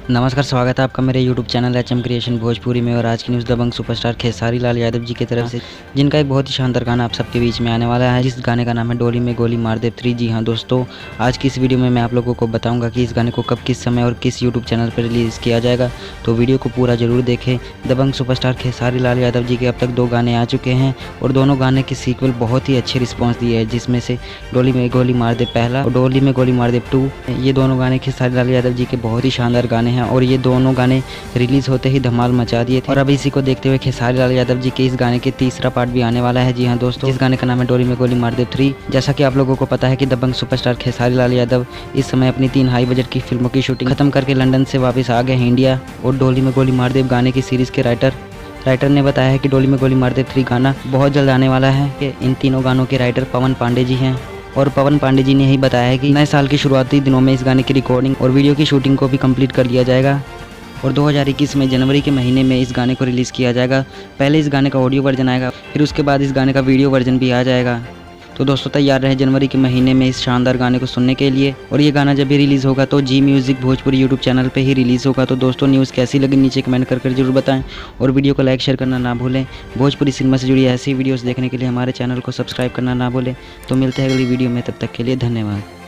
नमस्कार, स्वागत है आपका मेरे YouTube channel HM creation Bhojpuri में। और आज की न्यूज़ दबंग सुपरस्टार खेसारी लाल यादव जी की तरफ से, जिनका एक बहुत ही शानदार गाना आप सबके बीच में आने वाला है, जिस गाने का नाम है डोली में गोली मार दे 3। जी हाँ दोस्तों, आज की इस वीडियो में मैं आप लोगों को बताऊंगा कि इस गाने को कब, किस समय और किस YouTube चैनल पर रिलीज़ किया जाएगा। तो वीडियो को पूरा जरूर देखें। दबंग सुपरस्टार खेसारी लाल यादव जी के अब तक 2 गाने आ चुके हैं और दोनों गाने के सीक्वल बहुत ही अच्छे रिस्पॉन्स दिए हैं, जिसमें से डोली में गोली मार दे पहला और डोली में गोली मार दे 2। ये दोनों गाने खेसारी लाल यादव जी के बहुत ही शानदार गाने हैं और ये दोनों गाने रिलीज होते ही धमाल मचा दिए थे। और अब इसी को देखते हुए खेसारी लाल यादव जी के इस गाने के तीसरा पार्ट भी आने वाला है। जी हाँ दोस्तों, इस गाने का नाम है डोली में गोली मार दे 3। जैसा कि आप लोगों को पता है कि दबंग सुपरस्टार खेसारी लाल यादव इस समय अपनी 3 हाई बजट की फिल्मों की शूटिंग खत्म करके लंदन से वापस आ गए हैं इंडिया। और डोली में गोली मार दे गाने की सीरीज के राइटर ने बताया है कि डोली में गोली मार दे 3 गाना बहुत जल्द आने वाला है। कि इन तीनों गानों के राइटर पवन पांडे जी हैं और पवन पांडे जी ने ही बताया है कि नए साल के शुरुआती दिनों में इस गाने की रिकॉर्डिंग और वीडियो की शूटिंग को भी कंप्लीट कर लिया जाएगा और 2021 में जनवरी के महीने में इस गाने को रिलीज़ किया जाएगा। पहले इस गाने का ऑडियो वर्जन आएगा, फिर उसके बाद इस गाने का वीडियो वर्जन भी आ जाएगा। तो दोस्तों तैयार रहे जनवरी के महीने में इस शानदार गाने को सुनने के लिए। और ये गाना जब भी रिलीज़ होगा तो जी म्यूज़िक भोजपुरी यूट्यूब चैनल पे ही रिलीज़ होगा। तो दोस्तों न्यूज़ कैसी लगी नीचे कमेंट कर जरूर बताएं और वीडियो को लाइक शेयर करना ना भूलें। भोजपुरी सिनेमा से जुड़ी ऐसी वीडियोज़ देखने के लिए हमारे चैनल को सब्सक्राइब करना ना भूलें। तो मिलते हैं अगली वीडियो में, तब तक के लिए धन्यवाद।